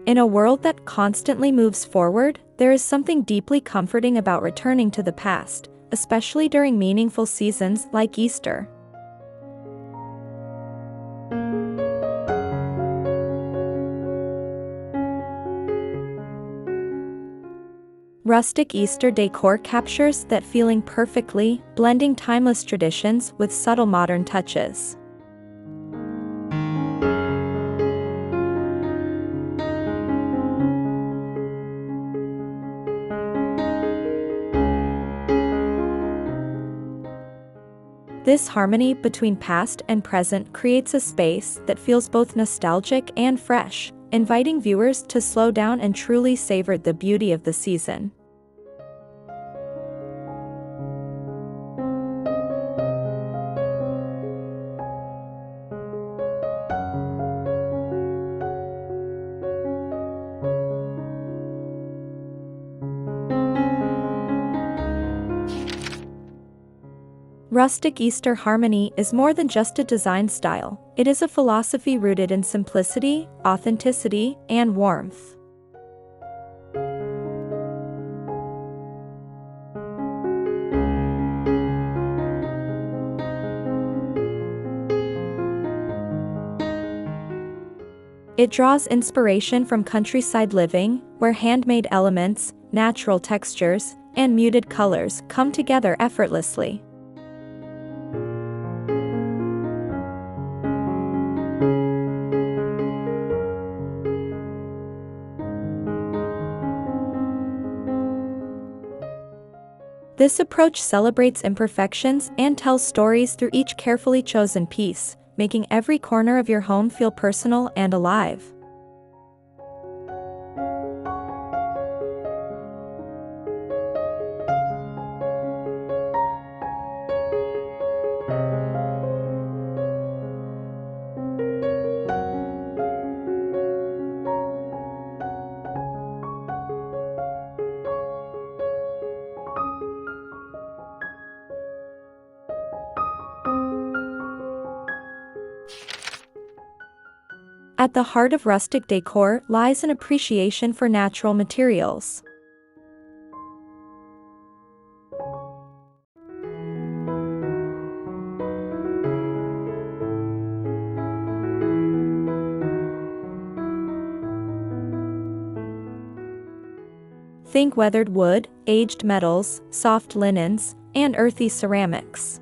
In a world that constantly moves forward, there is something deeply comforting about returning to the past, especially during meaningful seasons like Easter. Rustic Easter decor captures that feeling perfectly, blending timeless traditions with subtle modern touches. This harmony between past and present creates a space that feels both nostalgic and fresh, inviting viewers to slow down and truly savor the beauty of the season. Rustic Easter Harmony is more than just a design style, it is a philosophy rooted in simplicity, authenticity, and warmth. It draws inspiration from countryside living, where handmade elements, natural textures, and muted colors come together effortlessly. This approach celebrates imperfections and tells stories through each carefully chosen piece, making every corner of your home feel personal and alive. At the heart of rustic decor lies an appreciation for natural materials. Think weathered wood, aged metals, soft linens, and earthy ceramics.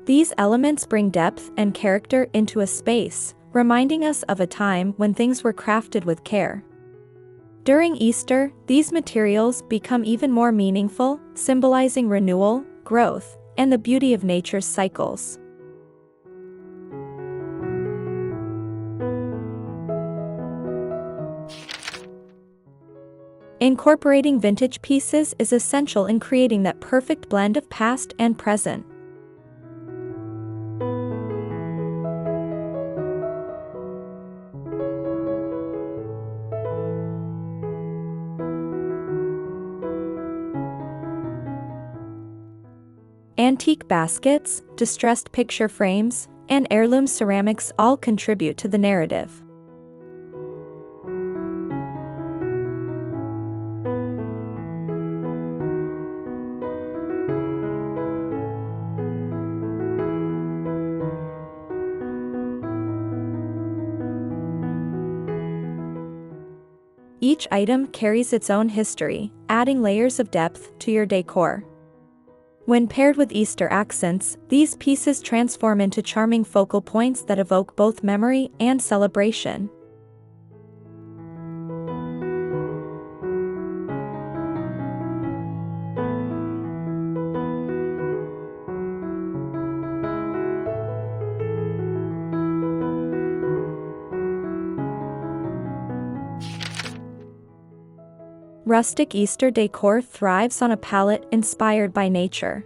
These elements bring depth and character into a space, reminding us of a time when things were crafted with care. During Easter, these materials become even more meaningful, symbolizing renewal, growth, and the beauty of nature's cycles. Incorporating vintage pieces is essential in creating that perfect blend of past and present. Antique baskets, distressed picture frames, and heirloom ceramics all contribute to the narrative. Each item carries its own history, adding layers of depth to your decor. When paired with Easter accents, these pieces transform into charming focal points that evoke both memory and celebration. Rustic Easter decor thrives on a palette inspired by nature.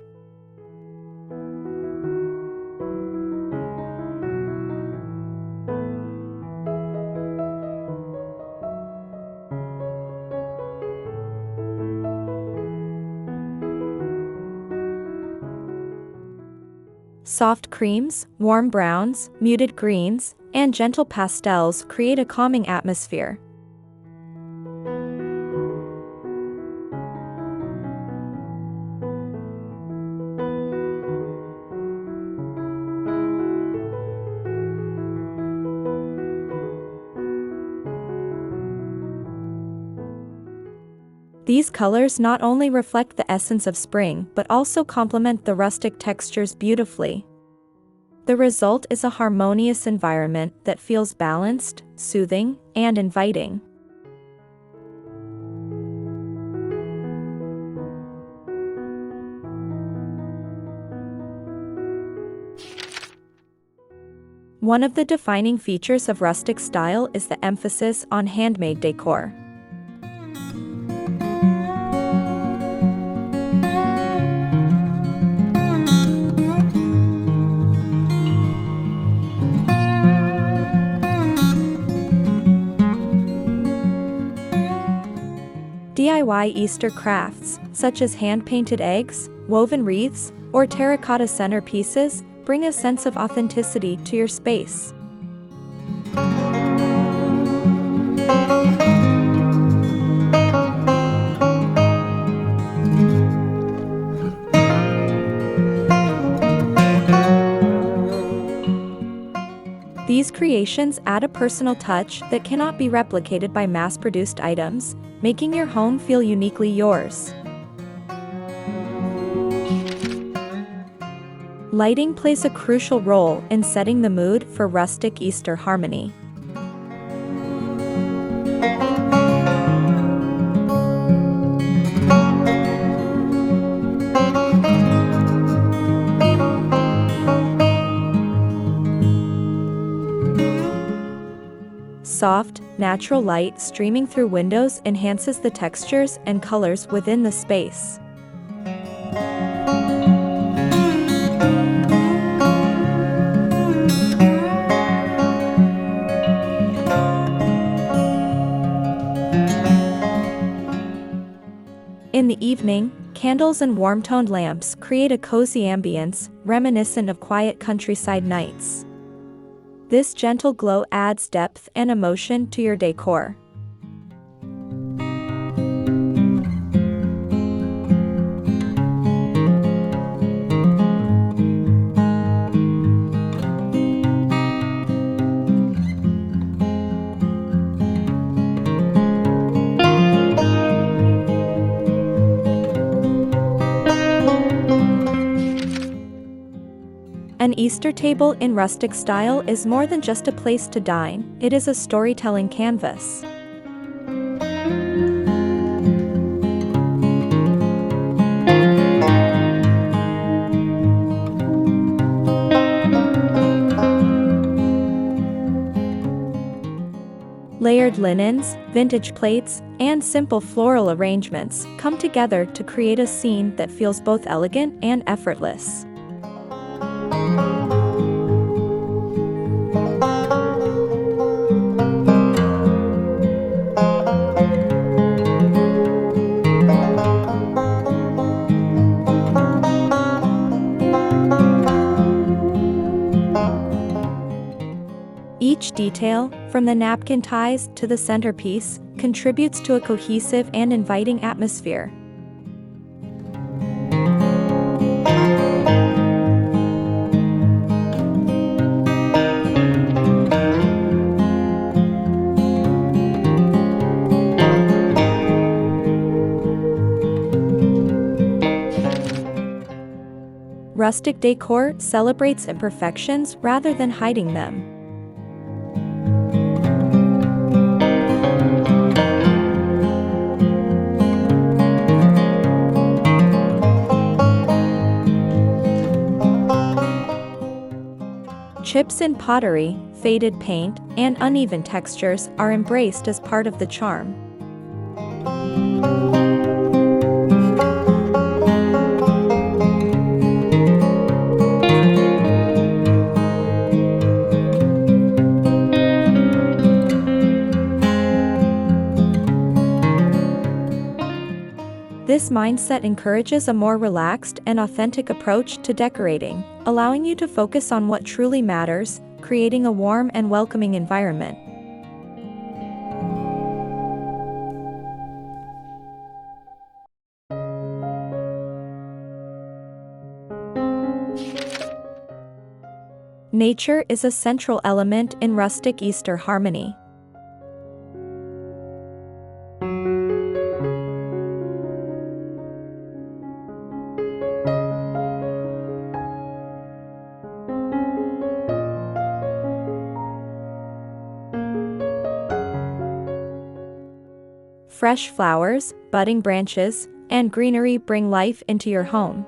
Soft creams, warm browns, muted greens, and gentle pastels create a calming atmosphere. These colors not only reflect the essence of spring but also complement the rustic textures beautifully. The result is a harmonious environment that feels balanced, soothing, and inviting. One of the defining features of rustic style is the emphasis on handmade decor. DIY Easter crafts, such as hand-painted eggs, woven wreaths, or terracotta centerpieces, bring a sense of authenticity to your space. These creations add a personal touch that cannot be replicated by mass-produced items, making your home feel uniquely yours. Lighting plays a crucial role in setting the mood for rustic Easter harmony. Soft, natural light streaming through windows enhances the textures and colors within the space. In the evening, candles and warm-toned lamps create a cozy ambience, reminiscent of quiet countryside nights. This gentle glow adds depth and emotion to your decor. An Easter table in rustic style is more than just a place to dine, it is a storytelling canvas. Layered linens, vintage plates, and simple floral arrangements come together to create a scene that feels both elegant and effortless. Each detail, from the napkin ties to the centerpiece, contributes to a cohesive and inviting atmosphere. Rustic decor celebrates imperfections rather than hiding them. Chips in pottery, faded paint, and uneven textures are embraced as part of the charm. This mindset encourages a more relaxed and authentic approach to decorating, allowing you to focus on what truly matters, creating a warm and welcoming environment. Nature is a central element in rustic Easter harmony. Fresh flowers, budding branches, and greenery bring life into your home.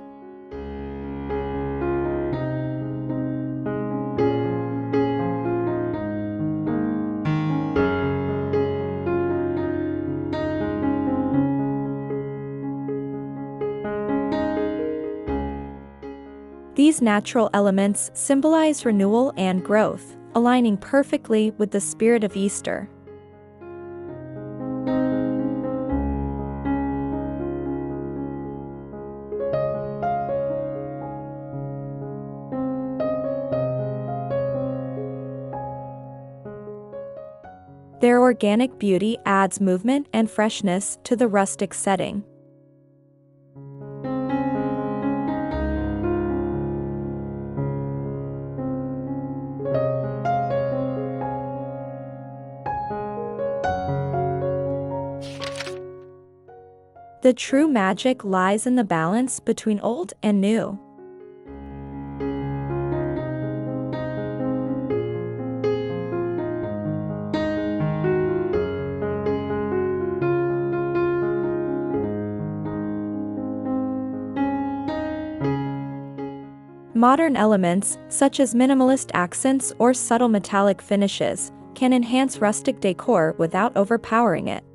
These natural elements symbolize renewal and growth, aligning perfectly with the spirit of Easter. Their organic beauty adds movement and freshness to the rustic setting. The true magic lies in the balance between old and new. Modern elements, such as minimalist accents or subtle metallic finishes, can enhance rustic decor without overpowering it.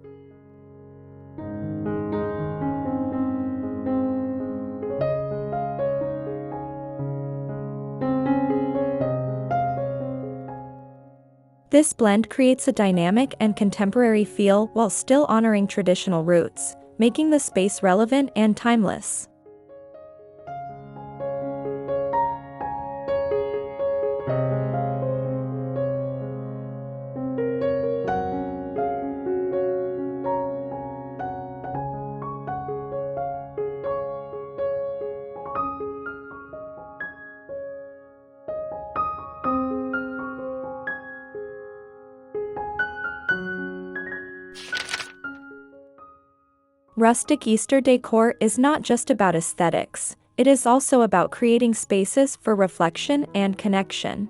This blend creates a dynamic and contemporary feel while still honoring traditional roots, making the space relevant and timeless. Rustic Easter decor is not just about aesthetics, it is also about creating spaces for reflection and connection.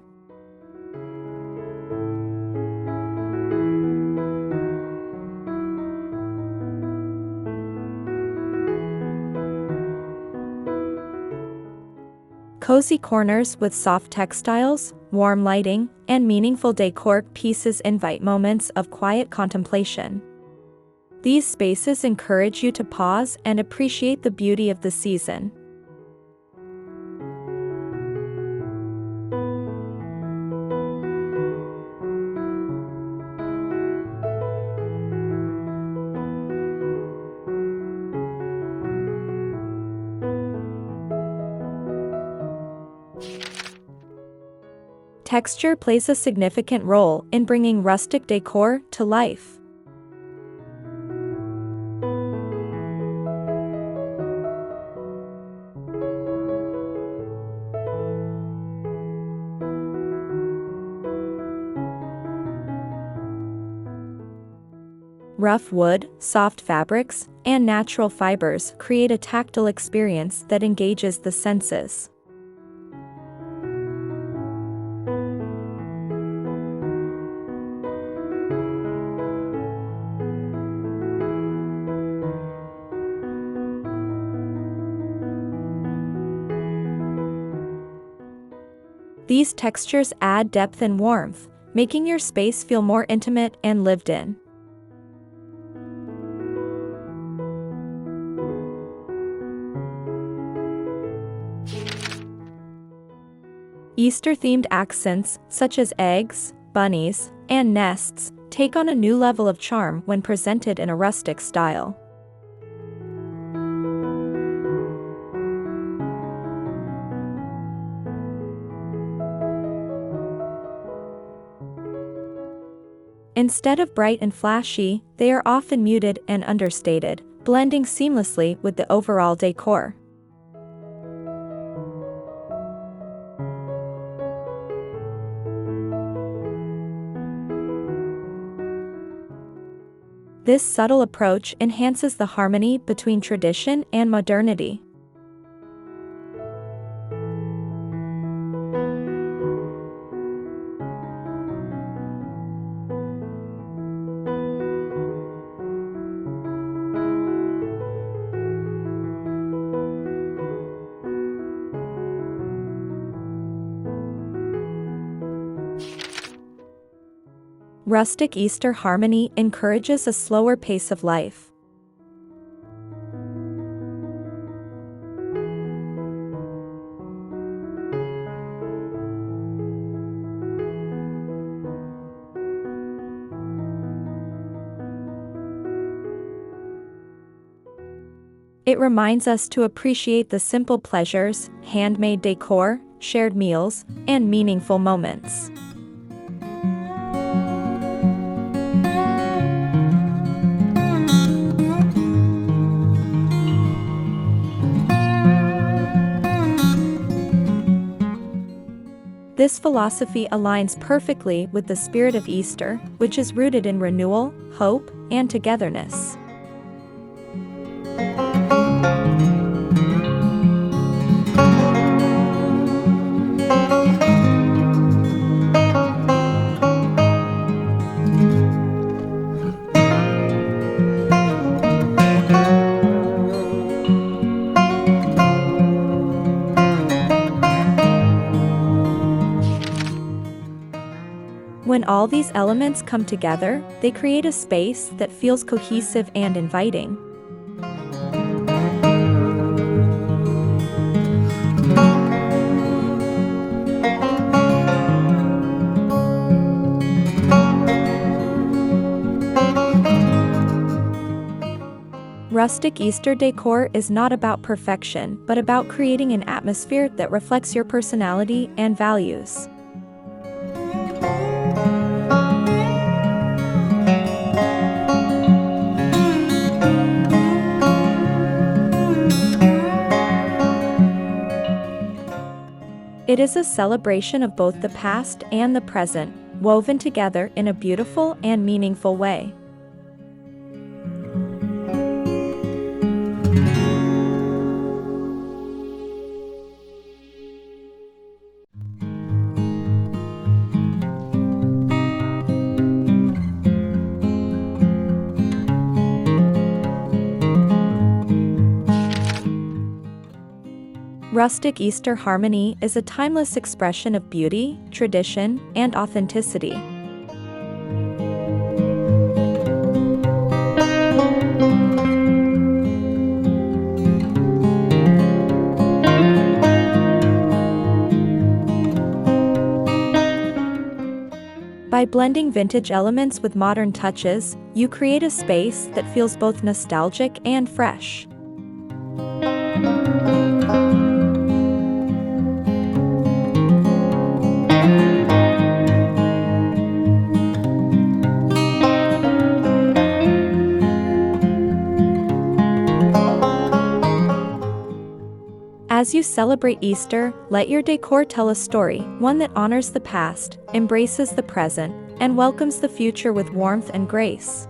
Cozy corners with soft textiles, warm lighting, and meaningful decor pieces invite moments of quiet contemplation. These spaces encourage you to pause and appreciate the beauty of the season. Texture plays a significant role in bringing rustic decor to life. Rough wood, soft fabrics, and natural fibers create a tactile experience that engages the senses. These textures add depth and warmth, making your space feel more intimate and lived in. Easter-themed accents, such as eggs, bunnies, and nests, take on a new level of charm when presented in a rustic style. Instead of bright and flashy, they are often muted and understated, blending seamlessly with the overall decor. This subtle approach enhances the harmony between tradition and modernity. Rustic Easter Harmony encourages a slower pace of life. It reminds us to appreciate the simple pleasures, handmade decor, shared meals, and meaningful moments. This philosophy aligns perfectly with the spirit of Easter, which is rooted in renewal, hope, and togetherness. When all these elements come together, they create a space that feels cohesive and inviting. Rustic Easter decor is not about perfection, but about creating an atmosphere that reflects your personality and values. It is a celebration of both the past and the present, woven together in a beautiful and meaningful way. Rustic Easter Harmony is a timeless expression of beauty, tradition, and authenticity. By blending vintage elements with modern touches, you create a space that feels both nostalgic and fresh. As you celebrate Easter, let your decor tell a story, one that honors the past, embraces the present, and welcomes the future with warmth and grace.